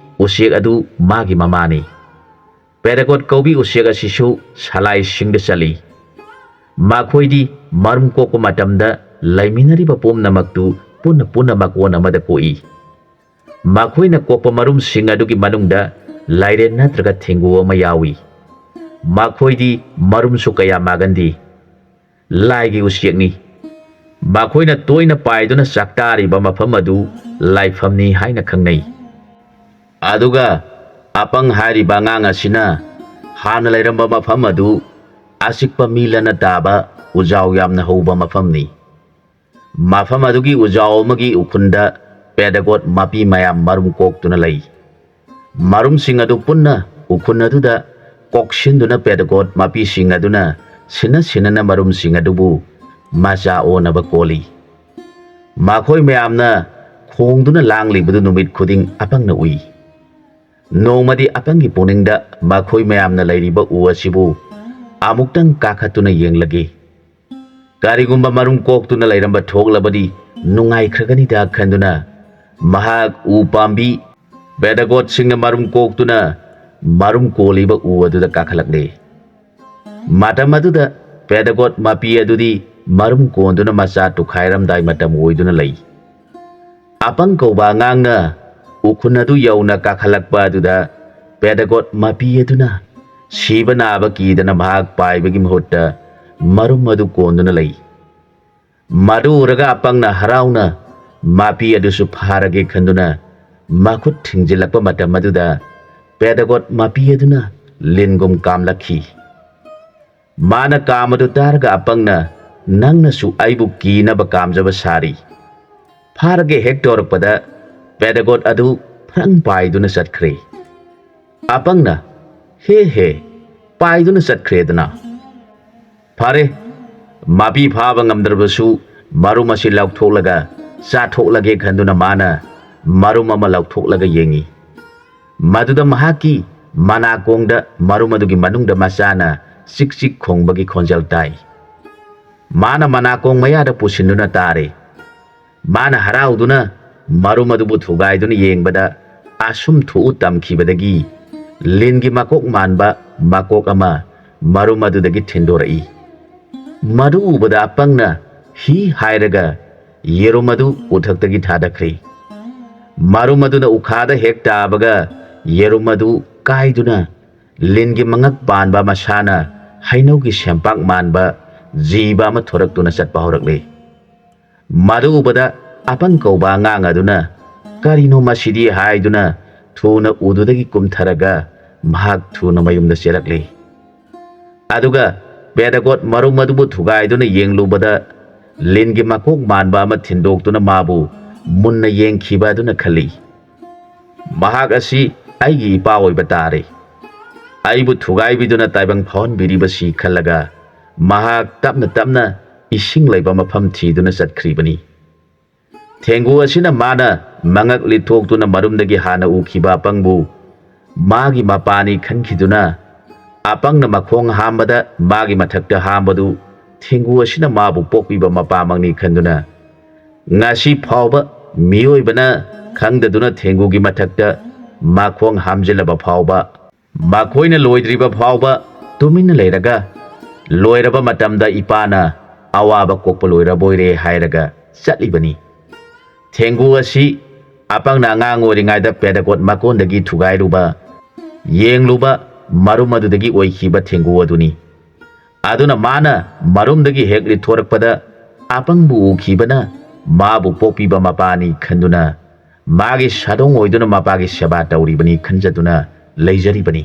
ꯎꯆꯦꯛ ꯑꯗꯨ ꯃꯥꯒꯤ ꯃꯃꯥꯅꯤ ꯄꯦꯗꯥꯀꯣꯠ ꯀꯧꯕꯤ ꯎꯆꯦꯛ ꯑꯁꯤꯁꯨ ꯁꯂꯥꯏꯁꯤꯡꯗ ꯆꯜꯂꯤ ꯃꯈꯣꯏꯗꯤ ꯃꯔꯨꯝ ꯀꯣꯛꯄ ꯃꯇꯝꯗ ꯂꯩꯃꯤꯟꯅꯔꯤꯕ ꯄꯨꯝꯅꯃꯛꯇꯨ ꯄꯨꯟꯅ ꯃꯀꯣꯟ ꯑꯃꯗ ꯀꯣꯛꯏ ꯃꯈꯣꯏꯅ ꯀꯣꯛꯄ ꯃꯔꯨꯝꯁꯤꯡ ꯑꯗꯨꯒꯤ ꯃꯅꯨꯡꯗ ꯂꯥꯏꯔꯦꯟ ꯅꯠꯇ꯭ꯔꯒ ꯊꯦꯡꯒꯨ ꯑꯃ ꯌꯥꯎꯏ ꯃꯈꯣꯏꯗꯤ ꯃꯔꯨꯝꯁꯨ ꯀꯌꯥ ꯃꯥꯒꯟꯗꯦ ꯂꯥꯏꯒꯤ ꯎꯆꯦꯛꯅꯤ ꯃꯈꯣꯏꯅ ꯇꯣꯏꯅ ꯄꯥꯏꯗꯨꯅ ꯆꯥꯛꯇꯥꯔꯤꯕ ꯃꯐꯝ ꯑꯗꯨ ꯂꯥꯏꯐꯝꯅꯤ ꯍꯥꯏꯅ ꯈꯪꯅꯩ ꯑꯗꯨꯒ ꯑꯄꯪ ꯍꯥꯏꯔꯤꯕ ꯑꯉꯥꯡ ꯑꯁꯤꯅ ꯍꯥꯟꯅ ꯂꯩꯔꯝꯕ ꯃꯐꯝ ꯑꯗꯨ ꯑꯆꯤꯛꯄ ꯃꯤ ꯂꯅ ꯇꯥꯕ ꯎꯖꯥꯎ ꯌꯥꯝꯅ ꯍꯧꯕ ꯃꯐꯝꯅꯤ ꯃꯐꯝ ꯑꯗꯨꯒꯤ ꯎꯖꯥꯎ ꯑꯃꯒꯤ ꯎꯈꯨꯟꯗ ꯄꯦꯗꯥꯒꯣꯠ ꯃꯄꯤ ꯃꯌꯥꯝ ꯃꯔꯨꯝ ꯀꯣꯛꯇꯨꯅ ꯂꯩ ꯃꯔꯨꯝꯁꯤꯡ ꯑꯗꯨ ꯄꯨꯟꯅ ꯎꯈꯨꯟ ꯑꯗꯨꯗ ꯀꯣꯛꯁꯤꯟꯗꯨꯅ ꯄꯦꯗꯥꯒꯣꯠ ꯃꯄꯤꯁꯤꯡ ꯑꯗꯨꯅ ꯁꯤꯟꯅ ꯃꯔꯨꯝꯁꯤꯡ ꯑꯗꯨꯕꯨ ꯃꯆꯥ ꯑꯣꯟꯅꯕ ꯀꯣꯜꯂꯤ ꯃꯈꯣꯏ ꯃꯌꯥꯝꯅ ꯈꯣꯡꯗꯨꯅ ꯂꯥꯡꯂꯤꯕꯗꯨ ꯅꯨꯃꯤꯠ ꯈꯨꯗꯤꯡ ꯑꯄꯪꯅ ꯎꯏ ꯅꯣꯡꯃꯗꯤ ꯑꯄꯪꯒꯤ ꯄꯨꯛꯅꯤꯡꯗ ꯃꯈꯣꯏ ꯃꯌꯥꯝꯅ ꯂꯩꯔꯤꯕ ꯎ ꯑꯁꯤꯕꯨ ꯑꯃꯨꯛꯇꯪ ꯀꯥꯈꯠꯇꯨꯅ ꯌꯦꯡꯂꯒꯦ ꯀꯔꯤꯒꯨꯝꯕ ꯃꯔꯨꯝ ꯀꯣꯛꯇꯨꯅ ꯂꯩꯔꯝꯕ ꯊꯣꯛꯂꯕꯗꯤ ꯅꯨꯡꯉꯥꯏꯈ꯭ꯔꯒꯅꯤꯗ ꯈꯟꯗꯨꯅ ꯃꯍꯥꯛ ꯎ ꯄꯥꯝꯕꯤ ꯄꯦꯗꯥꯒꯣꯠꯁꯤꯡꯅ ꯃꯔꯨꯝ ꯀꯣꯛꯇꯨꯅ ꯃꯔꯨꯝ ꯀꯣꯜꯂꯤꯕ ꯎ ꯑꯗꯨꯗ ꯀꯥꯈꯠꯂꯛꯂꯦ ꯃꯇꯝ ꯑꯗꯨꯗ ꯄꯦꯗꯥꯒꯣꯠ ꯃꯄꯤ ꯑꯗꯨꯗꯤ ꯃꯔꯨꯝ ꯀꯣꯟꯗꯨꯅ ꯃꯆꯥ ꯇꯨꯈꯥꯏꯔꯝꯗꯥꯏ ꯃꯇꯝ ꯑꯣꯏꯗꯨꯅ ꯂꯩ ꯑꯄꯪ ꯀꯧꯕ ꯑꯉꯥꯡꯅ ꯎꯈꯨꯟ ꯑꯗꯨ ꯌꯧꯅ ꯀꯥꯈꯠꯂꯛꯄ ꯑꯗꯨꯗ ꯄꯦꯗꯥꯒꯣꯠ ꯃꯄꯤ ꯑꯗꯨꯅ ꯁꯤꯕ ꯅꯥꯕ ꯀꯤꯗꯅ ꯃꯍꯥꯛ ꯄꯥꯏꯕꯒꯤ ꯃꯍꯨꯠꯇ ꯃꯔꯨꯝ ꯑꯗꯨ ꯀꯣꯟꯗꯨꯅ ꯂꯩ ꯃꯗꯨ ꯎꯔꯒ ꯑꯄꯪꯅ ꯍꯔꯥꯎꯅ ꯃꯄꯤ ꯑꯗꯨꯁꯨ ꯐꯥꯔꯒꯦ ꯈꯟꯗꯨꯅ ꯃꯈꯨꯠ ꯊꯤꯡꯖꯤꯜꯂꯛꯄ ꯃꯇꯝ ꯑꯗꯨꯗ ꯄꯦꯗꯥꯒꯣꯠ ꯃꯄꯤ ꯑꯗꯨꯅ ꯂꯤꯟꯒꯨꯝ ꯀꯥꯝꯂꯛꯈꯤ ꯃꯥꯅ ꯀꯥꯝꯕꯗꯨ ꯇꯥꯔꯒ ꯑꯄꯪꯅ ꯅꯪꯅꯁꯨ ꯑꯩꯕꯨ ꯀꯤꯅꯕ ꯀꯥꯝꯖꯕ ꯁꯥꯔꯤ ꯐꯥꯔꯒꯦ ꯍꯦꯛ ꯇꯧꯔꯛꯄꯗ ꯄꯦꯗꯥꯒꯣꯠ ꯑꯗꯨ ꯐ꯭ꯔꯪ ꯄꯥꯏꯗꯨꯅ ꯆꯠꯈ꯭ꯔꯦ ꯑꯄꯪꯅ ꯍꯦ ꯄꯥꯏꯗꯨꯅ ꯆꯠꯈ꯭ꯔꯦꯗꯅ ꯐꯔꯦ ꯃꯄꯤ ꯐꯥꯕ ꯉꯝꯗ꯭ꯔꯕꯁꯨ ꯃꯔꯨꯝ ꯑꯁꯤ ꯂꯧꯊꯣꯛꯂꯒ ꯆꯥꯊꯣꯛꯂꯒꯦ ꯈꯟꯗꯨꯅ ꯃꯥꯅ ꯃꯔꯨꯝ ꯑꯃ ꯂꯧꯊꯣꯛꯂꯒ ꯌꯦꯡꯉꯤ ꯃꯗꯨꯗ ꯃꯍꯥꯛꯀꯤ ꯃꯅꯥꯀꯣꯡꯗ ꯃꯔꯨꯝ ꯑꯗꯨꯒꯤ ꯃꯅꯨꯡꯗ ꯃꯆꯥꯅ ꯆꯤꯛ ꯈꯣꯡꯕꯒꯤ ꯈꯣꯟꯖꯦꯜ ꯇꯥꯏ ꯃꯥꯅ ꯃꯅꯥꯀꯣꯡ ꯃꯌꯥꯗ ꯄꯨꯁꯤꯟꯗꯨꯅ ꯇꯥꯔꯦ ꯃꯥꯅ ꯍꯔꯥꯎꯗꯨꯅ ꯃꯔꯨꯝ ꯑꯗꯨꯕꯨ ꯊꯨꯒꯥꯏꯗꯨꯅ ꯌꯦꯡꯕꯗ ꯑꯁꯨꯝ ꯊꯣꯛꯎ ꯇꯝꯈꯤꯕꯗꯒꯤ ꯂꯤꯟꯒꯤ ꯃꯀꯣꯛ ꯃꯥꯟꯕ ꯃꯀꯣꯛ ꯑꯃ ꯃꯔꯨꯝ ꯑꯗꯨꯗꯒꯤ ꯊꯤꯟꯗꯣꯔꯛꯏ ꯃꯗꯨ ꯎꯕꯗ ꯑꯄꯪꯅ ꯍꯤ ꯍꯥꯏꯔꯒ ꯌꯦꯔꯨꯝ ꯑꯗꯨ ꯎꯊꯛꯇꯒꯤ ꯊꯥꯗꯈ꯭ꯔꯦ ꯃꯔꯨꯝ ꯑꯗꯨꯅ ꯎꯈꯥꯗ ꯍꯦꯛ ꯇꯥꯕꯒ ꯌꯦꯔꯨꯝ ꯑꯗꯨ ꯀꯥꯏꯗꯨꯅ ꯂꯤꯟꯒꯤ ꯃꯉꯛ ꯄꯥꯟꯕ ꯃꯁꯥꯅ ꯍꯩꯅꯧꯒꯤ ꯁꯦꯝꯄꯥꯛ ꯃꯥꯟꯕ ꯖꯤꯕ ꯑꯃ ꯊꯣꯔꯛꯇꯨꯅ ꯆꯠꯄ ꯍꯧꯔꯛꯂꯦ ꯃꯗꯨ ꯎꯕꯗ ꯑꯄꯪ ꯀꯧꯕ ꯑꯉꯥꯡ ꯑꯗꯨꯅ ꯀꯔꯤꯅꯣ ꯃꯁꯤꯗꯤ ꯍꯥꯏꯗꯨꯅ ꯊꯨꯅ ꯎꯗꯨꯗꯒꯤ ꯀꯨꯝꯊꯔꯒ ꯃꯍꯥꯛ ꯊꯨꯅ ꯃꯌꯨꯝꯗ ꯆꯦꯜꯂꯛꯂꯦ ꯑꯗꯨꯒ ꯄꯦꯗꯥꯒꯣꯠ ꯃꯔꯨꯝ ꯑꯗꯨꯕꯨ ꯊꯨꯒꯥꯏꯗꯨꯅ ꯌꯦꯡꯂꯨꯕꯗ ꯂꯤꯟꯒꯤ ꯃꯀꯣꯛ ꯃꯥꯟꯕ ꯑꯃ ꯊꯤꯟꯗꯣꯛꯇꯨꯅ ꯃꯥꯕꯨ ꯃꯨꯟꯅ ꯌꯦꯡꯈꯤꯕ ꯑꯗꯨꯅ ꯈꯜꯂꯤ ꯃꯍꯥꯛ ꯑꯁꯤ ꯑꯩꯒꯤ ꯏꯄꯥ ꯑꯣꯏꯕ ꯇꯥꯔꯦ ꯑꯩꯕꯨ ꯊꯨꯒꯥꯏꯕꯤꯗꯨꯅ ꯇꯥꯏꯕꯪ ꯐꯥꯎꯍꯟꯕꯤꯔꯤꯕꯁꯤ ꯈꯜꯂꯒ ꯃꯍꯥꯛ ꯇꯞꯅ ꯏꯁꯤꯡ ꯂꯩꯕ ꯃꯐꯝ ꯊꯤꯗꯨꯅ ꯆꯠꯈ꯭ꯔꯤꯕꯅꯤ ꯊꯦꯡꯒꯨ ꯑꯁꯤꯅ ꯃꯥꯅ ꯃꯉꯛ ꯂꯤꯊꯣꯛꯇꯨꯅ ꯃꯔꯨꯝꯗꯒꯤ ꯍꯥꯟꯅ ꯎꯈꯤꯕ ꯑꯄꯪꯕꯨ ꯃꯥꯒꯤ ꯃꯄꯥꯅꯤ ꯈꯟꯈꯤꯗꯨꯅ ꯑꯄꯪꯅ ꯃꯈꯣꯡ ꯍꯥꯝꯕꯗ ꯃꯥꯒꯤ ꯃꯊꯛꯇ ꯍꯥꯝꯕꯗꯨ ꯊꯦꯡꯒꯨ ꯑꯁꯤꯅ ꯃꯥꯕꯨ ꯄꯣꯛꯄꯤꯕ ꯃꯄꯥꯃꯛꯅꯤ ꯈꯟꯗꯨꯅ ꯉꯁꯤ ꯐꯥꯎꯕ ꯃꯤꯑꯣꯏꯕꯅ ꯈꯪꯗꯗꯨꯅ ꯊꯦꯡꯒꯨꯒꯤ ꯃꯊꯛꯇ ꯃꯈꯣꯡ ꯍꯥꯝꯖꯤꯜꯂꯕ ꯐꯥꯎꯕ ꯃꯈꯣꯏꯅ ꯂꯣꯏꯗ꯭ꯔꯤꯕ ꯐꯥꯎꯕ ꯇꯨꯃꯤꯟꯅ ꯂꯩꯔꯒ ꯂꯣꯏꯔꯕ ꯃꯇꯝꯗ ꯏꯄꯥꯅ ꯑꯋꯥꯕ ꯀꯣꯛꯄ ꯂꯣꯏꯔꯕꯣꯏꯔꯦ ꯍꯥꯏꯔꯒ ꯆꯠꯂꯤꯕꯅꯤ ꯊꯦꯡꯒꯨ ꯑꯁꯤ ꯑꯄꯪꯅ ꯑꯉꯥꯡ ꯑꯣꯏꯔꯤꯉꯩꯗ ꯄꯦꯗꯥꯒꯣꯠ ꯃꯀꯣꯟꯗꯒꯤ ꯊꯨꯒꯥꯏꯔꯨꯕ ꯌꯦꯡꯂꯨꯕ ꯃꯔꯨꯝ ꯑꯗꯨꯗꯒꯤ ꯑꯣꯏꯈꯤꯕ ꯊꯦꯡꯒꯨ ꯑꯗꯨꯅꯤ ꯑꯗꯨꯅ ꯃꯥꯅ ꯃꯔꯨꯝꯗꯒꯤ ꯍꯦꯛ ꯂꯤꯊꯣꯔꯛꯄꯗ apangbu ukhibana mabu popiba mapani khanduna magi sadong oiduna mapagi seba tauribani khanjaduna leijaribani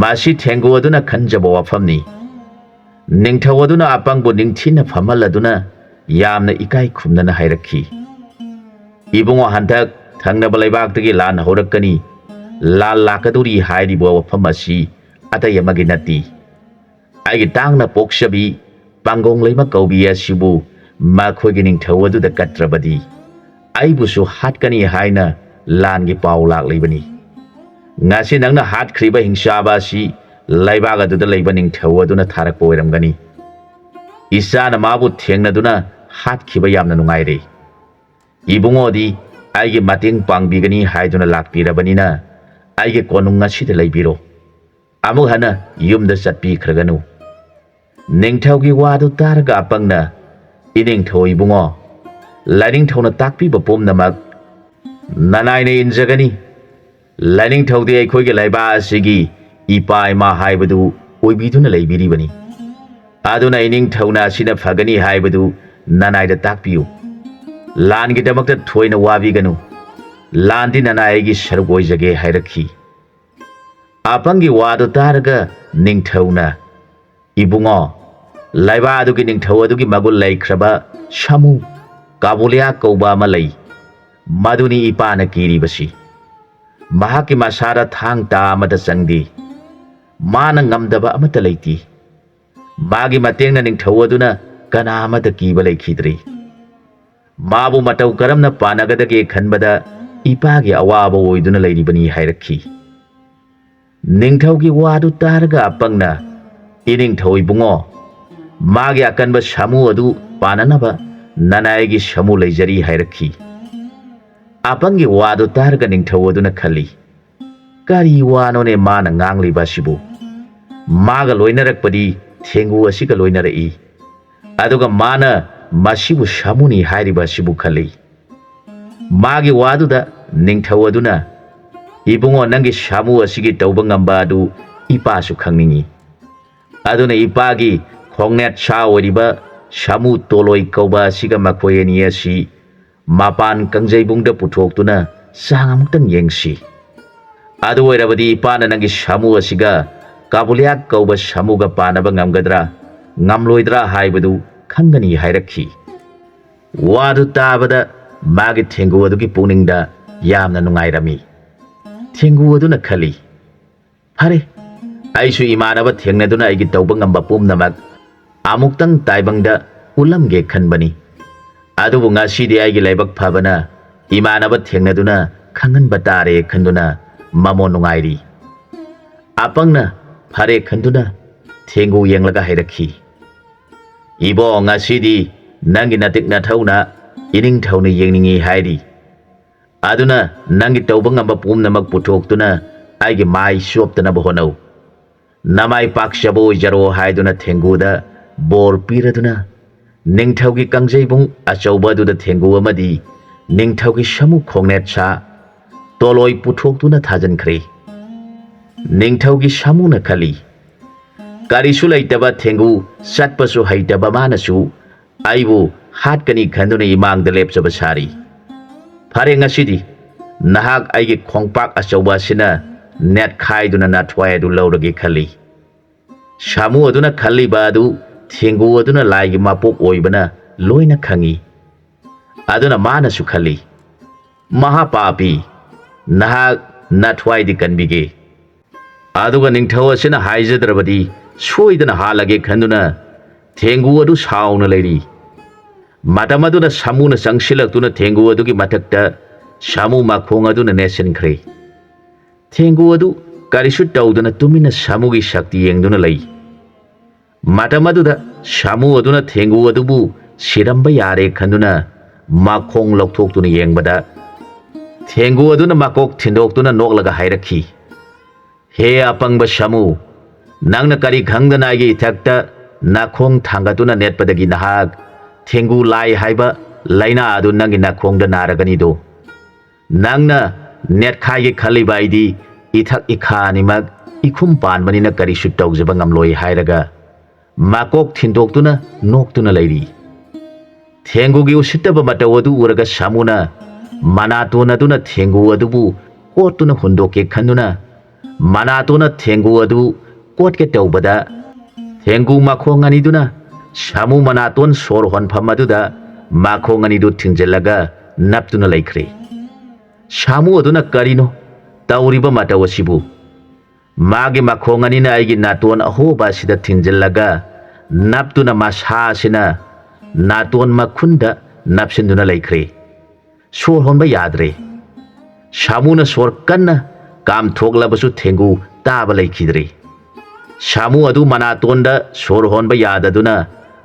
masi thengu aduna khanjaba wafamni ningthau aduna apangbu ningthina famaladuna yamna ikai khumnana hairakhi ibungo handak thangnaba leibak lan horakani lan lakaduri hairibo wafam asi atai amagi nati aigi tangna pokshabi pangong leima kaubi asibu makhoigi ningthau aduda katrabadi aibusu hatkani haina langi pau lak leibani ngasi nangna hat khriba hingsaba si laibaga aduda leiba ningthau aduna tharak poiramgani isana mabu thengnaduna hat khiba yamna nungaire ibungo di aigi mateng pangbigani haiduna lakpirabanina aigi konung ngasi de leibiro amuk hana yumda satpi khraganu ningthau gi wadu targa apangna iningthau ibungo laning thona takpi ba pom namak nanai ne injagani laning thau de ai khoi ge laiba asigi ipai ma haibadu oibiduna leibiri bani aduna ining thauna sina phagani haibadu nanai da takpiu lan gi damak ta thoina wabi ganu lan di nanai gi sargoi jage hairakhi apangi wadu targa ningthauna ibungo laiba adu gi ningthau adu gi magul laikhraba shamu kabulia kauba malai maduni ipana kiri basi mahaki masara thang ta amata sangdi mana ngamdaba amata leiti magi matengna ningthau aduna kana amata kiba leikhidri mabu matau karamna panagadage khanbada ipagi awaba oiduna leiribani hairakhi ningthau gi wadu targa apangna iningthau ibungo magi akanba shamu adu pananaba nanai shamu leijari hairakhi apangi wadu targa ningthau aduna khali kari wanone mana ngangli basibu maga loinarakpadi thengu asiga loinarai aduga mana masibu shamuni hairiba sibu khali magi wadu da ningthau aduna ibungo nangi shamu asigi tauba ngamba adu ipa su khangningi aduna ipagi khongnet cha oriba shamu toloi kauba siga makoyeni asi mapan kangjaibungda puthokuna sangamutang yengsi adu oirabadi ipana nangi shamu asiga kabulia kauba shamuga panaba ngamgadra ngamloidra haibadu khangani hairakhi wadu tabada magi thengu adugi puningda yamna nungairami thengu aduna khali phare aisu imanaba thengnaduna aigi tauba ngamba pumnamak amuktang taibangda ulamge khanbani adubu ngasidi aigi laibak phabana imanaba thengnaduna khangan batare khanduna mamo nungairi apangna phare khanduna thengu yenglaga hairakhi ibo ngasidi nangi natik na thauna ining thauna yengningi hairi aduna nangi tauba ngamba pumnamak puthokuna aigi mai shoptana bohonau namai pakshabo jaro haiduna thenguda bor piraduna ningthaugi kangjebung achaubaduda thengu amadi ningthaugi shamu khongnet cha toloi puthokuna thajankhre ningthaugi shamuna khali karisu laitaba thengu satpasu haitaba manasu aibu hatkani khanduna imangda lepchaba sari phare ngasidi nahak aigi khongpak achauba sina net khaiduna na thwai adu lawrage khali shamu aduna khali badu thengu aduna laigi mapok oibana loina khangi aduna mana su khali mahapapi nahak na thwai di kanbige aduga ningthau asina haijadrabadi soidana halage khanduna thengu adu sauna leiri matamaduna samuna sangsilaktuna thengu adugi mathakta samu makhong aduna nesenkhre thengu adu karisu tauduna tumina samugi shakti yengduna lei matamaduda samu aduna thengu adubu siramba yare khanduna makhong lokthokduna yengbada thengu aduna makok thindokduna noklaga hairakhi he apangba samu nangna kari khangdana gi thakta nakhong thangatuna netpadagi nahak thengu lai haiba laina adu nangi nakhongda naragani do nangna net khai khali baidi ithak ikhani mag ikhum panbanina kari su tawjaba ngamloi hairaga makok thindokduna noktuna leiri ꯊꯦꯡꯒꯨꯒꯤ ꯎꯁꯤꯠꯇꯕ ꯃꯇꯧ ꯑꯗꯨ ꯎꯔꯒ ꯁꯥꯃꯨꯅ ꯃꯅꯥꯇꯣꯟ ꯑꯗꯨꯅ ꯊꯦꯡꯒꯨ ꯑꯗꯨꯕꯨ ꯀꯣꯠꯇꯨꯅ ꯍꯨꯟꯗꯣꯛꯀꯦ ꯈꯟꯗꯨꯅ ꯃꯅꯥꯇꯣꯟꯅ ꯊꯦꯡꯒꯨ ꯑꯗꯨ ꯀꯣꯠꯀꯦ ꯇꯧꯕꯗ ꯊꯦꯡꯒꯨ ꯃꯈꯣꯡ ꯑꯅꯤꯗꯨꯅ ꯁꯥꯃꯨ ꯃꯅꯥꯇꯣꯟ ꯁꯣꯔ ꯍꯣꯟꯐꯝ ꯑꯗꯨꯗ ꯃꯈꯣꯡ ꯑꯅꯤꯗꯨ ꯊꯤꯡꯖꯤꯜꯂꯒ ꯅꯞꯇꯨꯅ ꯂꯩꯈ꯭ꯔꯦ꯫ ꯁꯥꯃꯨ ꯑꯗꯨꯅ ꯀꯔꯤꯅꯣ ꯇꯧꯔꯤꯕ ꯃꯇꯧ ꯑꯁꯤꯕꯨ? ꯃꯥꯒꯤ ꯃꯈꯣꯡ ꯑꯅꯤꯅ ꯑꯩꯒꯤ ꯅꯥꯇꯣꯟ ꯑꯍꯣꯕ ꯑꯁꯤꯗ ꯊꯤꯡꯖꯤꯜꯂꯒ ꯅꯞꯇꯨꯅ ꯃꯁꯥ ꯑꯁꯤꯅ ꯅꯥꯇꯣꯟ ꯃꯈꯨꯟꯗ ꯅꯞꯁꯤꯟꯗꯨꯅ ꯂꯩꯈ꯭ꯔꯦ꯫ ꯁꯣꯔ ꯍꯣꯟꯕ ꯌꯥꯗ꯭ꯔꯦ꯫ ꯁꯥꯃꯨꯅ ꯁꯣꯔ ꯀꯟꯅ ꯀꯥꯝꯊꯣꯛꯂꯕꯁꯨ ꯊꯦꯡꯒꯨ ꯇꯥꯕ ꯂꯩꯈꯤꯗ꯭ꯔꯦ꯫ ꯁꯥꯃꯨ ꯑꯗꯨ ꯃꯅꯥꯇꯣꯟꯗ ꯁꯣꯔ ꯍꯣꯟꯕ ꯌꯥꯗꯗꯨꯅ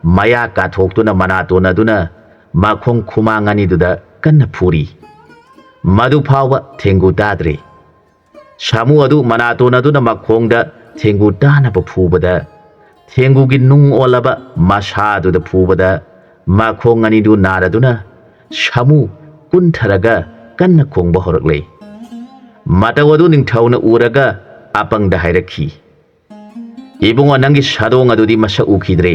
ꯃꯌꯥ ꯀꯥꯊꯣꯛꯇꯨꯅ ꯃꯅꯥꯇꯣꯟ ꯑꯗꯨꯅ ꯃꯈꯣꯡ ꯈꯨꯃꯥꯡ ꯑꯅꯤꯗꯨꯗ ꯀꯟꯅ ꯐꯨꯔꯤ꯫ ꯃꯗꯨ ꯐꯥꯎꯕ ꯊꯦꯡꯒꯨ ꯇꯥꯗ꯭ꯔꯦ꯫ ꯁꯥꯃꯨ ꯑꯗꯨ ꯃꯅꯥꯇꯣꯟ ꯑꯗꯨꯅ ꯃꯈꯣꯡꯗ ꯊꯦꯡꯒꯨ ꯇꯥꯅꯕ ꯐꯨꯕꯗ ꯊꯦꯡꯒꯨꯒꯤ ꯅꯨꯡ ꯑꯣꯜꯂꯕ ꯃꯁꯥ ꯑꯗꯨꯗ ꯐꯨꯕꯗ ꯃꯈꯣꯡ ꯑꯅꯤꯗꯨ ꯅꯥꯔꯗꯨꯅ ꯁꯥꯃꯨ ꯀꯨꯟꯊꯔꯒ ꯀꯟꯅ ꯈꯣꯡꯕ ꯍꯧꯔꯛꯂꯦ꯫ ꯃꯇꯧ ꯑꯗꯨ ꯅꯤꯡꯊꯧꯅ ꯎꯔꯒ ꯑꯄꯪꯗ ꯍꯥꯏꯔꯛꯈꯤ, "ꯏꯕꯨꯡꯉꯣ, ꯅꯪꯒꯤ ꯁꯥꯗꯣꯡ ꯑꯗꯨꯗꯤ ꯃꯁꯛ ꯎꯈꯤꯗ꯭ꯔꯦ꯫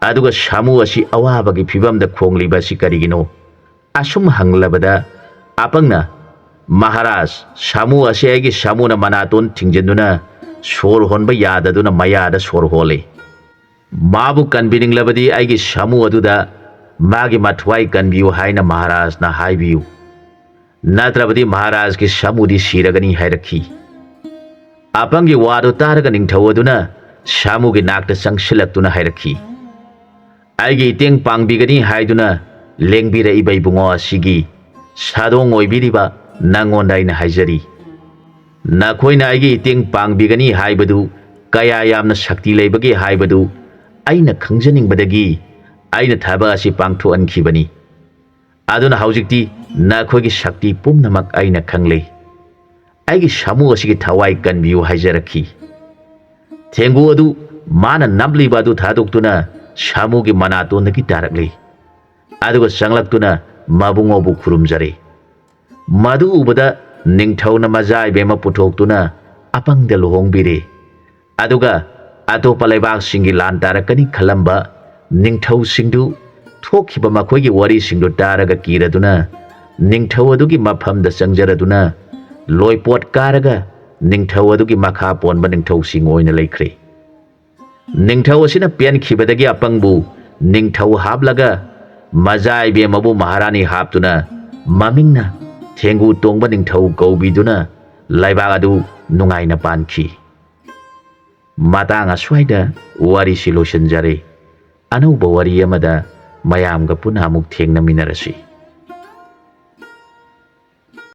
ꯑꯗꯨꯒ ꯁꯥꯃꯨ ꯑꯁꯤ ꯑꯋꯥꯕꯒꯤ ꯐꯤꯕꯝꯗ ꯈꯣꯡꯂꯤꯕ ꯑꯁꯤ ꯀꯔꯤꯒꯤꯅꯣ?" ꯑꯁꯨꯝ ꯍꯪꯂꯕꯗ ꯑꯄꯪꯅ, "ꯃꯍꯥꯔꯥꯖ, ꯁꯥꯃꯨ ꯑꯁꯤ ꯑꯩꯒꯤ ꯁꯥꯃꯨꯅ ꯃꯅꯥꯇꯣꯟ ꯊꯤꯡꯖꯤꯟꯗꯨꯅ ꯁꯣꯔ ꯍꯣꯟꯕ ꯌꯥꯗꯗꯨꯅ ꯃꯌꯥꯗ ꯁꯣꯔ ꯍꯣꯜꯂꯤ꯫ ꯃꯥꯕꯨ ꯀꯟꯕꯤꯅꯤꯡꯂꯕꯗꯤ ꯑꯩꯒꯤ ꯁꯥꯃꯨ ꯑꯗꯨꯗ ꯃꯥꯒꯤ ꯃꯊ꯭ꯋꯥꯏ ꯀꯟꯕꯤꯌꯨ ꯍꯥꯏꯅ ꯃꯍꯥꯔꯥꯖꯅ ꯍꯥꯏꯕꯤꯌꯨ, ꯅꯠꯇ꯭ꯔꯕꯗꯤ ꯃꯍꯥꯔꯥꯖꯒꯤ ꯁꯥꯃꯨꯗꯤ ꯁꯤꯔꯒꯅꯤ" ꯍꯥꯏꯔꯛꯈꯤ꯫ ꯑꯄꯪꯒꯤ ꯋꯥꯗꯨ ꯇꯥꯔꯒ ꯅꯤꯡꯊꯧ ꯑꯗꯨꯅ ꯁꯥꯃꯨꯒꯤ ꯅꯥꯛꯇ ꯆꯪꯁꯤꯜꯂꯛꯇꯨꯅ ꯍꯥꯏꯔꯛꯈꯤ, "ꯑꯩꯒꯤ ꯏꯇꯦꯡ ꯄꯥꯡꯕꯤꯒꯅꯤ ꯍꯥꯏꯗꯨꯅ ꯂꯦꯡꯕꯤꯔꯛꯏꯕ ꯏꯕꯨꯡꯉꯣ ꯑꯁꯤꯒꯤ ꯁꯥꯗꯣꯡ ꯑꯣꯏꯕꯤꯔꯤꯕ ꯅꯪꯉꯣꯟꯗ ꯑꯩꯅ ꯍꯥꯏꯖꯔꯤ, ꯅꯈꯣꯏꯅ ꯑꯩꯒꯤ ꯏꯇꯦꯡ ꯄꯥꯡꯕꯤꯒꯅꯤ ꯍꯥꯏꯕꯗꯨ ꯀꯌꯥ ꯌꯥꯝꯅ ꯁꯛꯇꯤ ꯂꯩꯕꯒꯦ ꯍꯥꯏꯕꯗꯨ ꯑꯩꯅ ꯈꯪꯖꯅꯤꯡꯕꯗꯒꯤ ꯑꯩꯅ ꯊꯕꯛ ꯑꯁꯤ ꯄꯥꯡꯊꯣꯛꯍꯟꯈꯤꯕꯅꯤ꯫ ꯑꯗꯨꯅ ꯍꯧꯖꯤꯛꯇꯤ ꯅꯈꯣꯏꯒꯤ ꯁꯛꯇꯤ ꯄꯨꯝꯅꯃꯛ ꯑꯩꯅ ꯈꯪꯂꯦ꯫ ꯑꯩꯒꯤ ꯁꯥꯃꯨ ꯑꯁꯤꯒꯤ ꯊꯋꯥꯏ ꯀꯟꯕꯤꯌꯨ" ꯍꯥꯏꯖꯔꯛꯈꯤ꯫ ꯊꯦꯡꯒꯨ ꯑꯗꯨ ꯃꯥꯅ ꯅꯞꯂꯤꯕ ꯑꯗꯨ ꯊꯥꯗꯣꯛꯇꯨꯅ ꯁꯥꯃꯨꯒꯤ ꯃꯅꯥꯇꯣꯟꯗꯒꯤ ꯇꯥꯔꯛꯂꯦ꯫ ꯑꯗꯨꯒ ꯆꯪꯂꯛꯇꯨꯅ ꯃꯕꯨꯡꯉꯣꯕꯨ ꯈꯨꯔꯨꯝꯖꯔꯦ꯫ ꯃꯗꯨ ꯎꯕꯗ ꯅꯤꯡꯊꯧꯅ ꯃꯆꯥ ꯏꯕꯦꯝꯃ ꯄꯨꯊꯣꯛꯇꯨꯅ ꯑꯄꯪꯗ ꯂꯨꯍꯣꯡꯕꯤꯔꯦ꯫ ꯑꯗꯨꯒ ꯑꯇꯣꯞꯄ ꯂꯩꯕꯥꯛꯁꯤꯡꯒꯤ ꯂꯥꯟ ꯇꯥꯔꯛꯀꯅꯤ ꯈꯜꯂꯝꯕ ꯅꯤꯡꯊꯧꯁꯤꯡꯗꯨ ꯊꯣꯛꯈꯤꯕ ꯃꯈꯣꯏꯒꯤ ꯋꯥꯔꯤꯁꯤꯡꯗꯨ ꯇꯥꯔꯒ ꯀꯤꯔꯗꯨꯅ ꯅꯤꯡꯊꯧ ꯑꯗꯨꯒꯤ ꯃꯐꯝꯗ ꯆꯪꯖꯔꯗꯨꯅ ꯂꯣꯏꯄꯣꯠ ꯀꯥꯔꯒ ꯅꯤꯡꯊꯧ ꯑꯗꯨꯒꯤ ꯃꯈꯥ ꯄꯣꯟꯕ ꯅꯤꯡꯊꯧꯁꯤꯡ ꯑꯣꯏꯅ ꯂꯩꯈ꯭ꯔꯦ꯫ ꯅꯤꯡꯊꯧ ꯑꯁꯤꯅ ꯄꯦꯟꯈꯤꯕꯗꯒꯤ ꯑꯄꯪꯕꯨ ꯅꯤꯡꯊꯧ ꯍꯥꯞꯂꯒ ꯃꯆꯥ ꯏꯕꯦꯝꯃꯕꯨ ꯃꯍꯥꯔꯥꯅꯤ ꯍꯥꯞꯇꯨꯅ ꯃꯃꯤꯡꯅ ꯊꯦꯡꯒꯨ ꯇꯣꯡꯕ ꯅꯤꯡꯊꯧ ꯀꯧꯕꯤꯗꯨꯅ ꯂꯩꯕꯥꯛ ꯑꯗꯨ ꯅꯨꯡꯉꯥꯏꯅ ꯄꯥꯟꯈꯤ꯫ ꯃꯇꯥꯡ ꯑꯁ꯭ꯋꯥꯏꯗ ꯋꯥꯔꯤꯁꯤ ꯂꯣꯏꯁꯤꯟꯖꯔꯦ꯫ ꯑꯅꯧꯕ ꯋꯥꯔꯤ ꯑꯃꯗ ꯃꯌꯥꯝꯒ ꯄꯨꯟꯅ ꯑꯃꯨꯛ ꯊꯦꯡꯅꯃꯤꯟꯅꯔꯁꯤ꯫